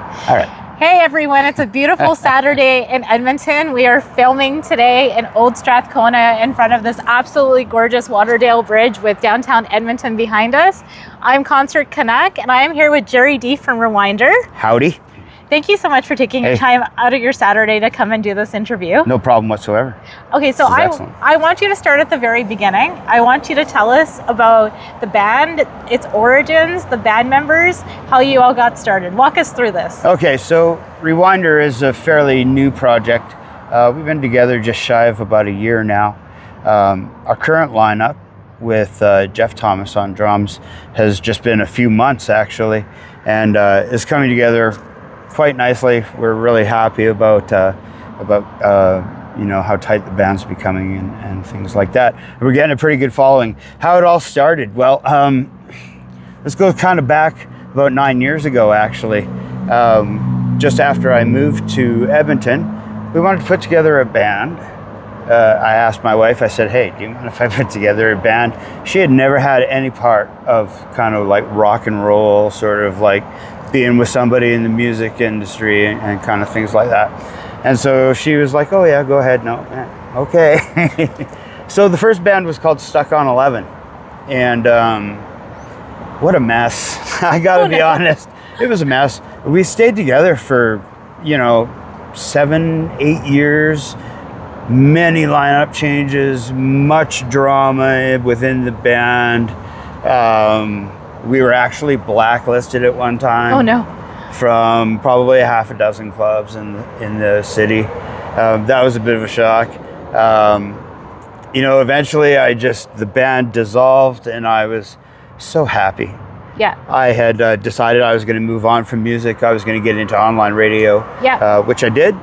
All right. Hey everyone, it's a beautiful Saturday in Edmonton. We are filming today in Old Strathcona in front of this absolutely gorgeous Waterdale Bridge with downtown Edmonton behind us. I'm Concert Canuck and I am here with Jerry D from Rewynder. Howdy. Thank you so much for taking time out of your Saturday to come and do this interview. No problem whatsoever. Okay, so I want you to start at the very beginning. I want you to tell us about the band, its origins, the band members, how you all got started. Walk us through this. Okay, so Rewynder is a fairly new project. We've been together just shy of about a year now. Our current lineup with Jeff Thomas on drums has just been a few months actually, and is coming together quite nicely. We're really happy about you know, how tight the band's becoming and things like that. We're getting a pretty good following. How it all started? Well, let's go kind of back about 9 years ago actually. Just after I moved to Edmonton, we wanted to put together a band. I asked my wife, I said, hey, do you mind if I put together a band? She had never had any part of kind of like rock and roll, sort of like being with somebody in the music industry and kind of things like that. And so she was like, oh yeah, go ahead. No, okay. So the first band was called Stuck on 11. And what a mess. I gotta be honest. It was a mess. We stayed together for, you know, 7-8 years, many lineup changes, much drama within the band. We were actually blacklisted at one time. Oh no. From probably a half a dozen clubs in the city. That was a bit of a shock. You know, eventually the band dissolved and I was so happy. Yeah. I had decided I was going to move on from music. I was going to get into online radio, which I did.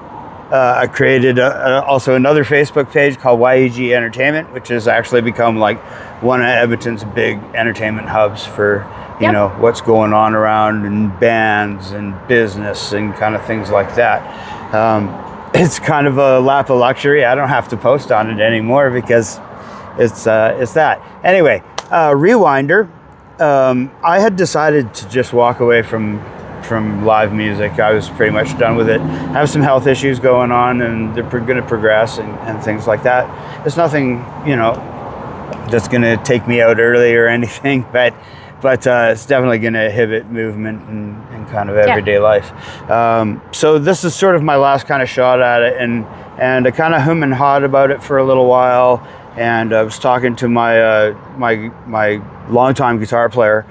I created also another Facebook page called YEG Entertainment, which has actually become like one of Edmonton's big entertainment hubs for, you know, what's going on around in bands and business and kind of things like that. It's kind of a lap of luxury. I don't have to post on it anymore because it's that. Anyway, Rewynder, I had decided to just walk away from live music. I was pretty much done with it. I have some health issues going on and they're going to progress and things like that. There's nothing, you know, that's going to take me out early or anything, but it's definitely going to inhibit movement and kind of everyday life. So this is sort of my last kind of shot at it, and I kind of hum and hawed about it for a little while. And I was talking to my my longtime guitar player,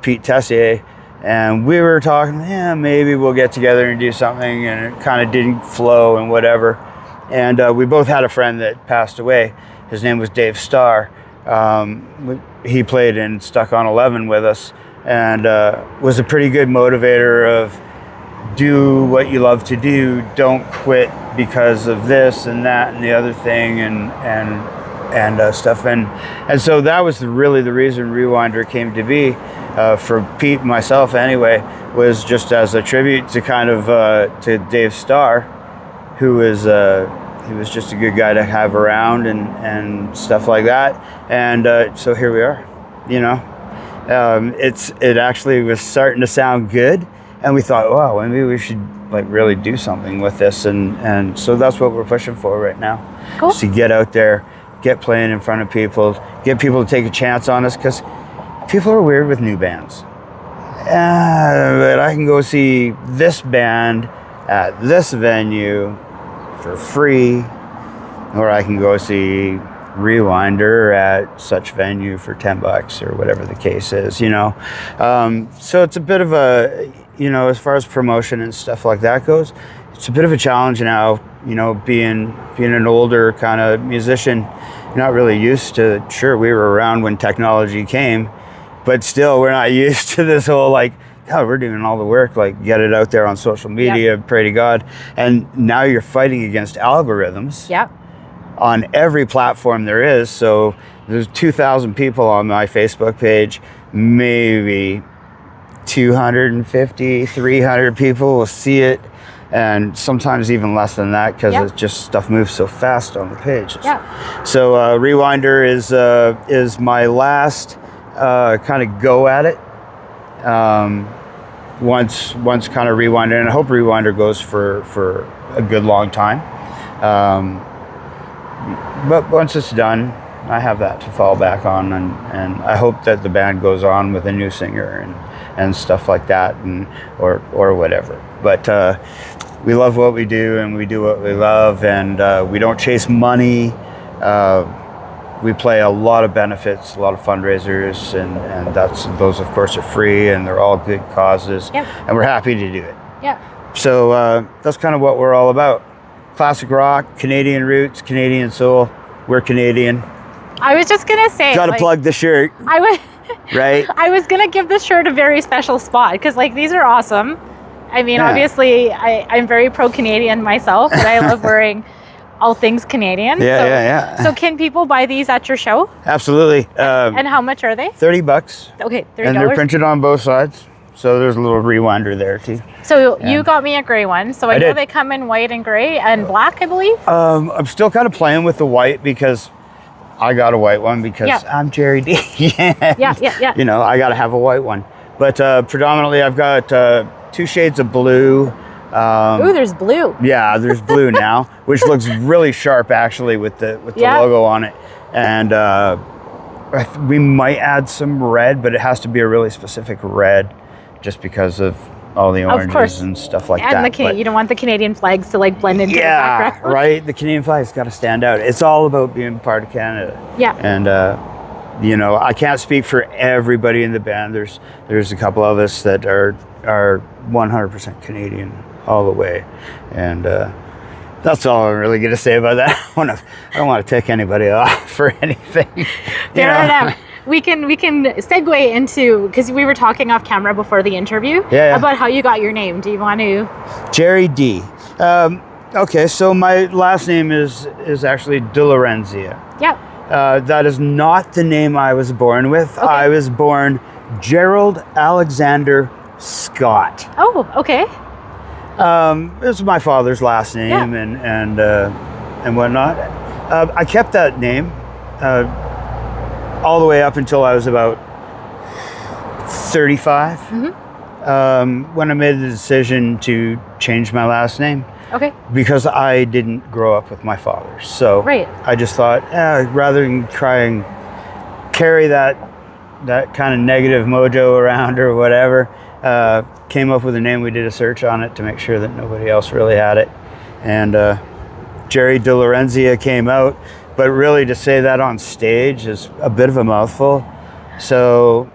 Pete Tessier, and we were talking, yeah, maybe we'll get together and do something, and it kind of didn't flow and whatever. And we both had a friend that passed away. His name was Dave Starr. He played in Stuck on 11 with us and was a pretty good motivator of do what you love to do, don't quit because of this and that and the other thing and stuff. And so that was really the reason Rewynder came to be. For Pete and myself anyway, was just as a tribute to kind of to Dave Starr, who is he was just a good guy to have around and stuff like that. And so here we are, you know. It actually was starting to sound good, and we thought, wow, maybe we should like really do something with this, and so that's what we're pushing for right now. Cool. Just to get out there, get playing in front of people, get people to take a chance on us, because people are weird with new bands. But I can go see this band at this venue for free, or I can go see Rewynder at such venue for $10 or whatever the case is, you know. So it's a bit of a, you know, as far as promotion and stuff like that goes, it's a bit of a challenge now, you know, being an older kind of musician. You're not really used to, sure, we were around when technology came, but still we're not used to this whole like, God, we're doing all the work, like get it out there on social media, pray to God. And now you're fighting against algorithms on every platform there is. So there's 2,000 people on my Facebook page, maybe 250, 300 people will see it. And sometimes even less than that, because it's just stuff moves so fast on the pages. So Rewynder is my last kind of go at it. once kind of Rewynder, and I hope Rewynder goes for a good long time. But once it's done, I have that to fall back on, and I hope that the band goes on with a new singer and stuff like that, and or whatever. But we love what we do, and we do what we love, and we don't chase money. We play a lot of benefits, a lot of fundraisers, and those of course are free, and they're all good causes. Yep. And we're happy to do it. Yeah. So that's kind of what we're all about. Classic rock, Canadian roots, Canadian soul. We're Canadian. I was just gonna say, Got to plug the shirt. Right? I was gonna give this shirt a very special spot because these are awesome. I mean, obviously, I'm very pro-Canadian myself, and I love wearing all things Canadian. Yeah. So can people buy these at your show? Absolutely. And how much are they? $30. Okay, $30. And they're printed on both sides. So there's a little Rewynder there too. So you got me a gray one. So I know they come in white and gray and black, I believe. I'm still kind of playing with the white because I got a white one because I'm Jerry D. Yeah. You know, I got to have a white one. But predominantly I've got 2 shades of blue. Ooh, there's blue. Yeah, there's blue now, which looks really sharp actually with the logo on it. And we might add some red, but it has to be a really specific red just because of all the oranges and stuff like that. And you don't want the Canadian flags to blend into the background. Right. The Canadian flag's got to stand out. It's all about being part of Canada. Yeah. And you know, I can't speak for everybody in the band. There's a couple of us that are 100% Canadian all the way, and that's all I'm really gonna say about that. I don't want to take anybody off for anything. Fair enough. We can segue into, because we were talking off camera before the interview about how you got your name. Do you want to? Jerry D. Okay, so my last name is actually De Lorenzia. Yeah. That is not the name I was born with. Okay. I was born Gerald Alexander Scott. Oh, okay. This is my father's last name and whatnot. I kept that name all the way up until I was about 35. When I made the decision to change my last name. Okay. Because I didn't grow up with my father. So I just thought, rather than try and carry that kind of negative mojo around or whatever, came up with a name. We did a search on it to make sure that nobody else really had it. And Jerry De Lorenzia came out. But really to say that on stage is a bit of a mouthful. So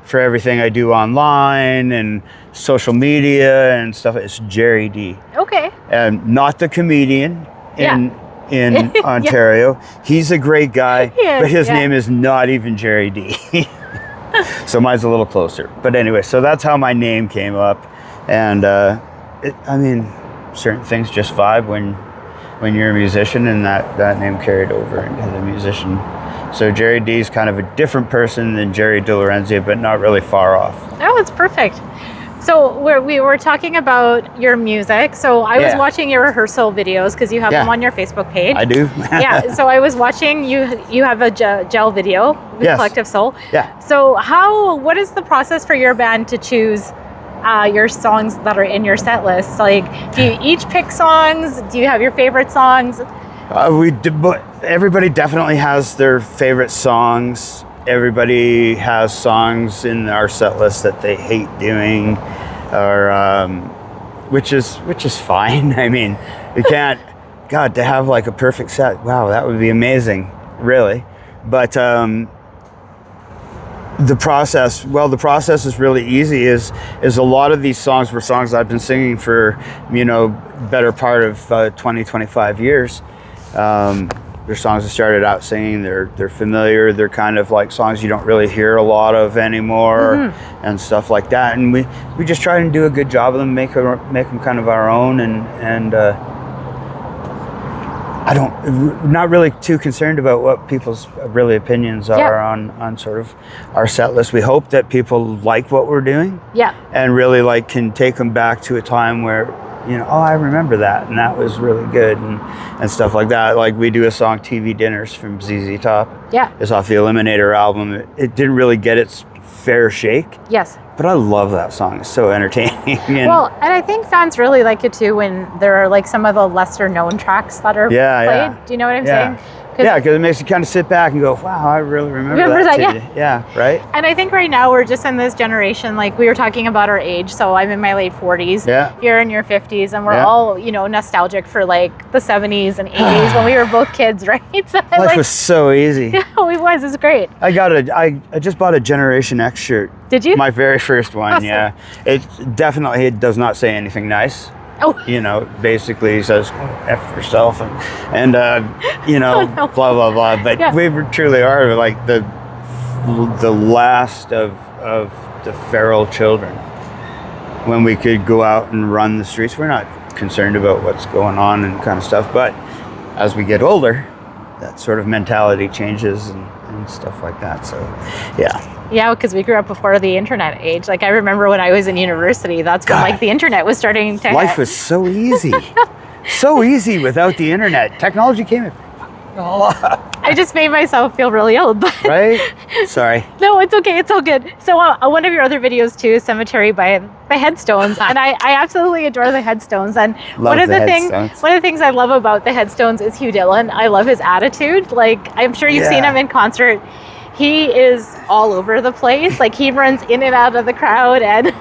for everything I do online and social media and stuff, it's Jerry D. Okay. And not the comedian in Ontario. He's a great guy, but his name is not even Jerry D. So mine's a little closer. But anyway, so that's how my name came up. And I mean, certain things just vibe when you're a musician, and that name carried over into the musician. So Jerry D is kind of a different person than Jerry De Lorenzia, but not really far off. Oh, it's perfect. So we were talking about your music. So I was watching your rehearsal videos because you have them on your Facebook page. I do. So I was watching you have a gel video with Collective Soul. Yeah. So what is the process for your band to choose your songs that are in your set list? Do you each pick songs? Do you have your favorite songs? Everybody definitely has their favorite songs. Everybody has songs in our set list that they hate doing, or which is fine. I mean, you can't. God, to have a perfect set. Wow, that would be amazing, really. But the process is really easy. Is a lot of these songs were songs I've been singing for, better part of 25 years. They're songs I started out singing. They're familiar. They're kind of like songs you don't really hear a lot of anymore, and stuff like that. And we just try and do a good job of them, make them kind of our own, and not really too concerned about what people's really opinions are on sort of our set list. We hope that people like what we're doing, and really can take them back to a time where, I remember that, and that was really good, and stuff like that. Like we do a song, TV Dinners, from ZZ Top. Yeah. It's off the Eliminator album. It didn't really get its fair shake. Yes. But I love that song. It's so entertaining. And and I think fans really like it too when there are like some of the lesser known tracks that are played. Yeah. Do you know what I'm saying? Yeah, because it makes you kind of sit back and go, wow, I really remember that today. Yeah, right? And I think right now we're just in this generation, like we were talking about our age. So I'm in my late 40s. Yeah. You're in your 50s. And we're all, nostalgic for like the 70s and 80s when we were both kids, right? So Life was so easy. Yeah, it was. It was great. I just bought a Generation X shirt. Did you? My very first one, Awesome. yeah. It does not say anything nice. Oh. Basically he says, F yourself and no. blah, blah, blah. But we truly are like the last of the feral children. When we could go out and run the streets, we're not concerned about what's going on and kind of stuff. But as we get older, that sort of mentality changes and stuff like that. So, yeah. Yeah, because we grew up before the internet age. Like I remember when I was in university, that's when like the internet was starting to Life was so easy. So easy without the internet. Technology came in. I just made myself feel really old. But right? Sorry. No, it's okay. It's all good. So one of your other videos too is Cemetery by Headstones. And I absolutely adore the Headstones. And one of the things I love about the Headstones is Hugh Dillon. I love his attitude. Like I'm sure you've seen him in concert. He is all over the place. Like he runs in and out of the crowd and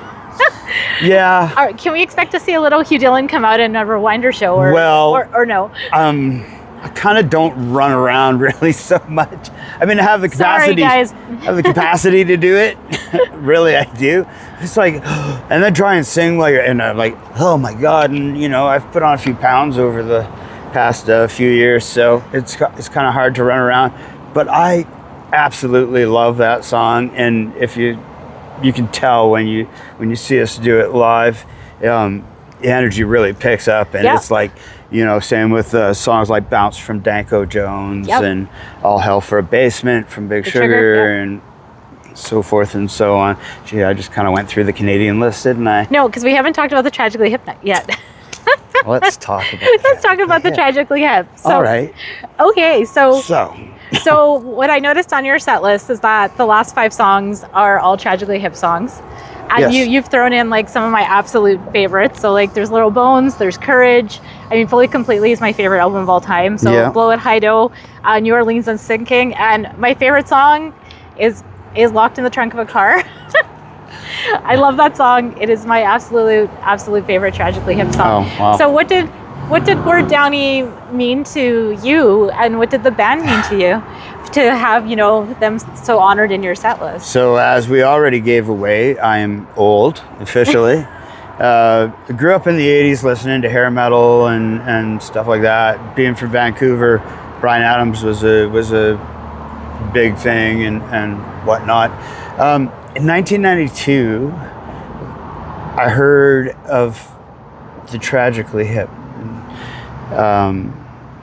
yeah. Can we expect to see a little Hugh Dillon come out in a Rewynder show or no? I kind of don't run around really so much. I mean, I have the capacity. Sorry, guys. I have the capacity to do it. Really, I do. It's like, and then try and sing and I'm like, oh my God. And I've put on a few pounds over the past few years, so it's kind of hard to run around. But I absolutely love that song, and if you can tell when you see us do it live, the energy really picks up, and it's like same with songs like Bounce from Danko Jones and All Hell for a Basement from Big Sugar and so forth and so on. Gee, I just kind of went through the Canadian list, didn't I? No, because we haven't talked about the Tragically Hip yet. Let's talk about the Tragically Hip. So, all right. Okay, so what I noticed on your set list is that the last 5 songs are all Tragically Hip songs. And you've thrown in like some of my absolute favorites. So like there's Little Bones, there's Courage. I mean, Fully Completely is my favorite album of all time. So Blow It Hido, New Orleans and Sinking. And my favorite song is Locked in the Trunk of a Car. I love that song. It is my absolute favorite Tragically Hip song. Oh, wow. So what did Gord Downey mean to you, and what did the band mean to you to have them so honored in your set list? So as we already gave away, I am old officially. I grew up in the 80s listening to hair metal and stuff like that. Being from Vancouver, Bryan Adams was a big thing and whatnot. In 1992, I heard of the Tragically Hip.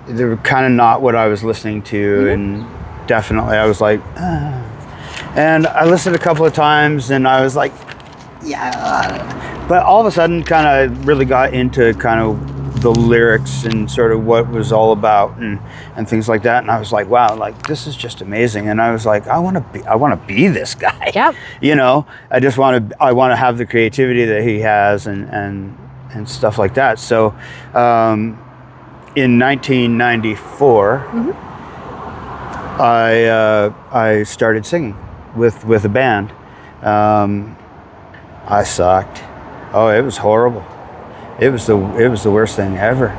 They were kind of not what I was listening to, and definitely I was like, and I listened a couple of times and I was like, yeah, but all of a sudden kind of really got into kind of the lyrics and sort of what it was all about and things like that, and I was like, wow, like this is just amazing. And I was like, I want to be this guy. Yep. I want to have the creativity that he has and stuff like that. So in 1994, I started singing with a band. I sucked. Oh, it was horrible. It was the worst thing ever.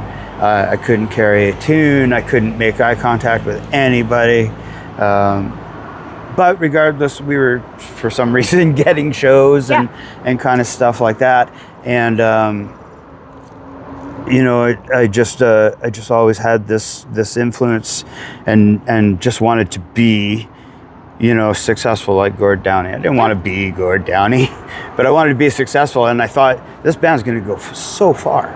I couldn't carry a tune. I couldn't make eye contact with anybody. But regardless, we were for some reason getting shows and kind of stuff like that. And I just always had this influence and just wanted to be successful like Gord Downey. I didn't want to be Gord Downey, but I wanted to be successful, and I thought this band's going to go so far,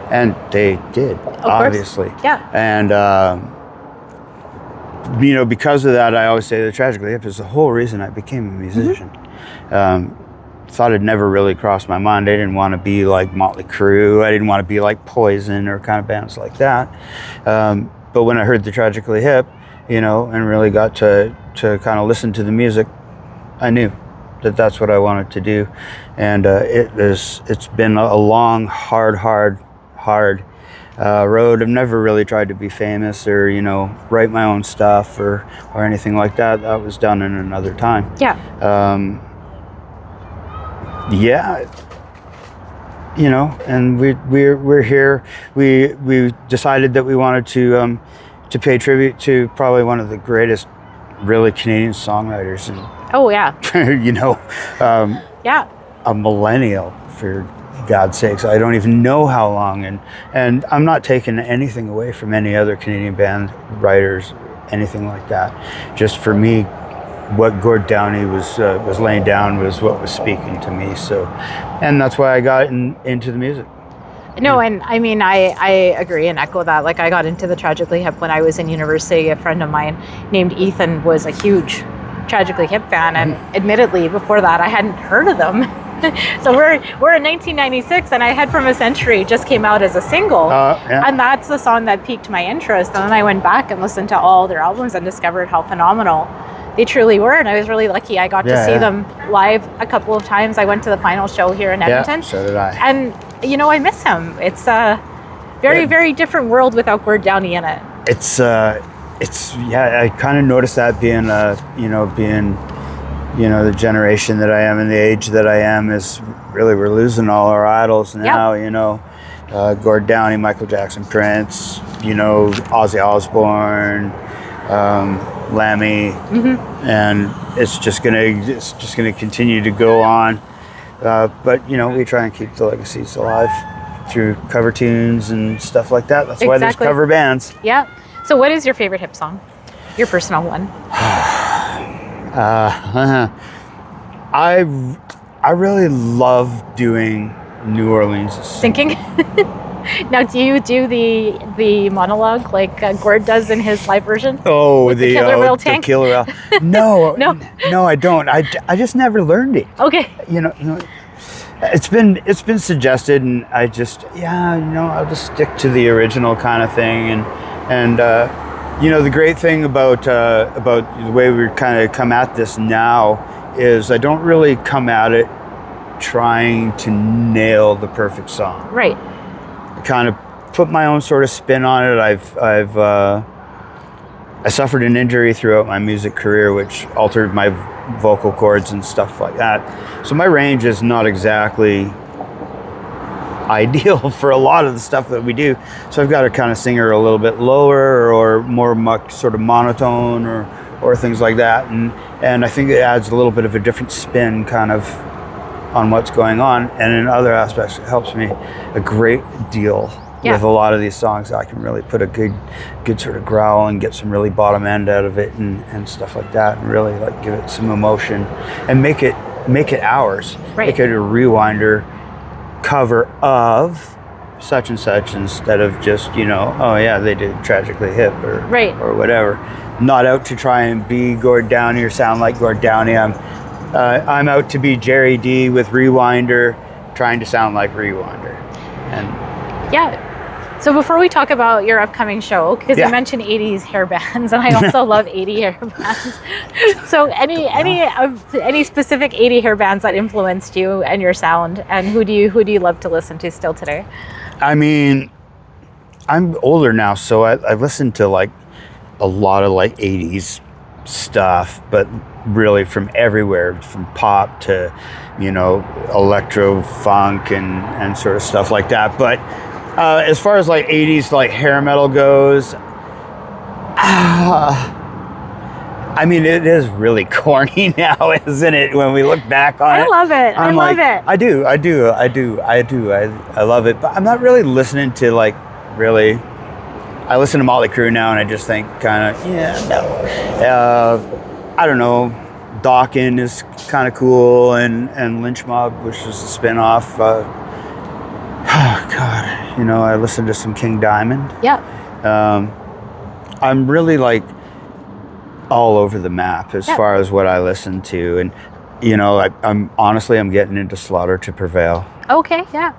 and they did, obviously. Yeah. And because of that, I always say the Tragically Hip is the whole reason I became a musician. Thought it never really crossed my mind. I didn't want to be like Motley Crue. I didn't want to be like Poison or kind of bands like that. But when I heard the Tragically Hip, and really got to kind of listen to the music, I knew that's what I wanted to do, and it's been a long, hard road. I've never really tried to be famous or write my own stuff or anything like that. That was done in another time. Yeah. Yeah. And we're here. We decided that we wanted to pay tribute to probably one of the greatest, really, Canadian songwriters, and oh yeah, yeah, a millennial, for God's sakes. I don't even know how long, and I'm not taking anything away from any other Canadian band writers, anything like that. Just for me, what Gord Downie was laying down was what was speaking to me. So, and that's why I got into the music. No, and I mean, I agree and echo that. Like, I got into the Tragically Hip when I was in university. A friend of mine named Ethan was a huge Tragically Hip fan, and admittedly, before that, I hadn't heard of them. So we're in 1996, and I Head from a Century just came out as a single, and that's the song that piqued my interest. And then I went back and listened to all their albums and discovered how phenomenal they truly were, and I was really lucky. I got to see them live a couple of times. I went to the final show here in Edmonton. Yeah, so did I. And I miss him. It's a very, very different world without Gord Downie in it. It's I kind of noticed that being the generation that I am and the age that I am is really, we're losing all our idols now. Gord Downie, Michael Jackson, Prince, Ozzy Osbourne, Lemmy, and it's just gonna continue to go on. But we try and keep the legacies alive through cover tunes and stuff like that. That's why there's cover bands. Yeah. So what is your favorite hip song? Your personal one? I really love doing New Orleans. Thinking. Now, do you do the monologue like Gord does in his live version? Oh, the Killer Whale Tank? The Killer Whale. No, no, I don't. I just never learned it. Okay. It's been suggested, and I just I'll just stick to the original kind of thing, and the great thing about the way we kind of come at this now is I don't really come at it trying to nail the perfect song. Right. Kind of put my own sort of spin on it. I suffered an injury throughout my music career, which altered my vocal cords and stuff like that. So my range is not exactly ideal for a lot of the stuff that we do. So I've got to kind of sing her a little bit lower or more sort of monotone or things like that. And I think it adds a little bit of a different spin kind of on what's going on, and in other aspects it helps me a great deal with a lot of these songs. I can really put a good sort of growl and get some really bottom end out of it and stuff like that, and really like give it some emotion and make it ours. Right. Make it a Rewynder cover of such and such instead of just they did Tragically Hip or whatever. Not out to try and be Gord Downie or sound like Gord Downie. I'm out to be Jerry D with Rewynder, trying to sound like Rewynder. And so before we talk about your upcoming show, because you mentioned 80s hair bands, and I also love 80 hair bands. So any specific 80 hair bands that influenced you and your sound, and who do you love to listen to still today? I mean, I'm older now, so I listen to like a lot of like 80s stuff, but really from everywhere, from pop to electro, funk, and sort of stuff like that. But as far as like 80s like hair metal goes, I mean, it is really corny now, isn't it, when we look back on it? I love it. I love it. I do. I love it, but I'm not really listening to like really. I listen to Motley Crue now, and I just think kind of I don't know. Dawkins is kind of cool, and Lynch Mob, which is a spin-off. I listened to some King Diamond. Yeah. I'm really like all over the map as far as what I listen to, and I'm honestly getting into Slaughter to Prevail. Okay. Yeah.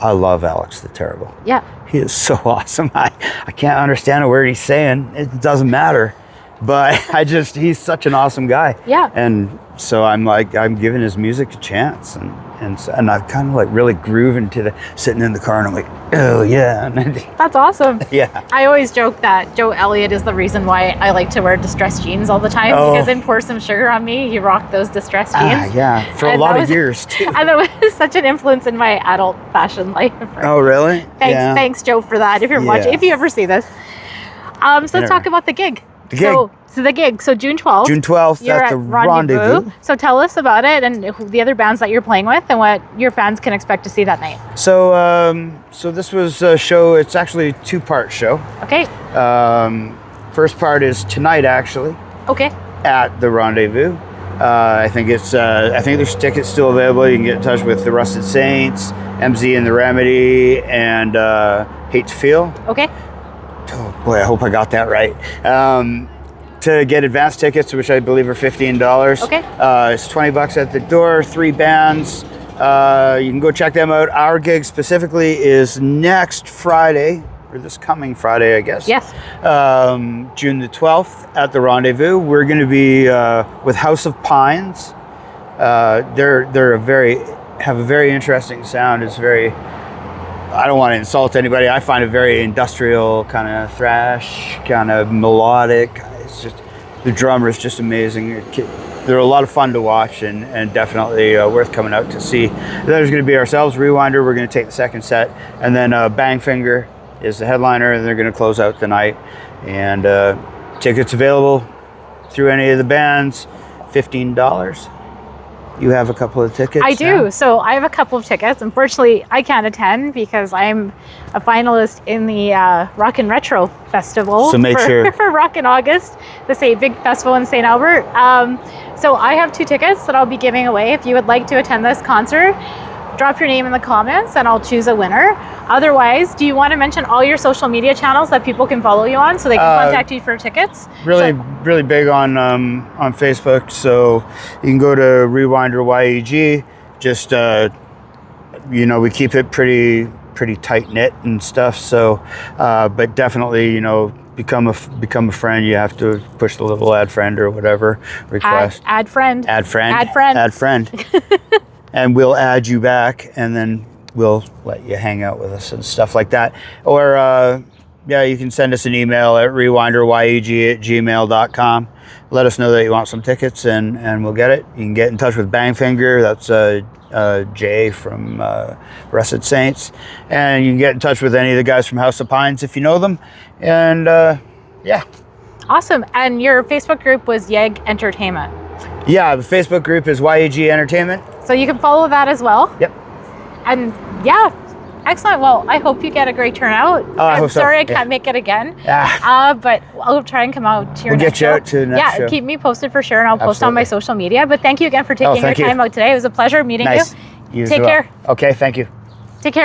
I love Alex the Terrible. Yeah. He is so awesome. I can't understand a word he's saying. It doesn't matter. but he's such an awesome guy. Yeah. And so I'm giving his music a chance, and I kind of like really grooving to sitting in the car, and I'm like, oh yeah. That's awesome. Yeah. I always joke that Joe Elliott is the reason why I like to wear distressed jeans all the time, because in Pour Some Sugar on Me, he rocked those distressed jeans. Yeah, for a lot of years too. And that was such an influence in my adult fashion life. Oh, really? Thanks, Joe, for that. If you're watching, if you ever see this. So let's talk about the gig. The gig. So the gig. So June 12th. June 12th you're at the Rendezvous. So tell us about it and the other bands that you're playing with and what your fans can expect to see that night. So so this was a show. It's actually a 2-part show. Okay. First part is tonight, actually. Okay. At the Rendezvous. I think there's tickets still available. You can get in touch with the Rusted Saints, MZ and the Remedy, and Hate to Feel. Okay. Oh boy, I hope I got that right. To get advance tickets, which I believe are $15. Okay. It's $20 at the door. 3 bands. You can go check them out. Our gig specifically is next Friday, or this coming Friday, I guess. Yes. June the 12th at the Rendezvous. We're going to be with House of Pines. They're have a very interesting sound. It's very, I don't want to insult anybody. I find it very industrial, kind of thrash, kind of melodic. It's just, the drummer is just amazing. They're a lot of fun to watch and definitely worth coming out to see. There's going to be ourselves, Rewynder. We're going to take the second set, and then Bangfinger is the headliner, and they're going to close out the night. And tickets available through any of the bands, $15. You have a couple of tickets? I do. So I have a couple of tickets. Unfortunately, I can't attend because I'm a finalist in the Rock and Retro Festival. So make sure. For Rock in August, the big festival in St. Albert. So I have 2 tickets that I'll be giving away. If you would like to attend this concert, drop your name in the comments and I'll choose a winner. Otherwise, do you want to mention all your social media channels that people can follow you on so they can contact you for tickets? Really big on Facebook. So you can go to Rewynder YEG. Just we keep it pretty tight knit and stuff. So, but definitely become a friend. You have to push the little add friend or whatever request. Add friend. Add friend. Add friend. Add friend. And we'll add you back, and then we'll let you hang out with us and stuff like that. Or, you can send us an email at rewinderyeg@gmail.com. Let us know that you want some tickets, and we'll get it. You can get in touch with Bangfinger. That's Jay from Rusted Saints. And you can get in touch with any of the guys from House of Pines if you know them. And, Awesome. And your Facebook group was YEG Entertainment. Yeah, the Facebook group is YEG Entertainment. So you can follow that as well. Yep. And excellent. Well, I hope you get a great turnout. I hope so. Sorry I can't make it again. Yeah. But I'll try and come out to your next show. We'll get you out to the next show. Yeah, keep me posted for sure, and I'll post on my social media. But thank you again for taking your time out today. It was a pleasure meeting you. You Take care. Okay, thank you. Take care.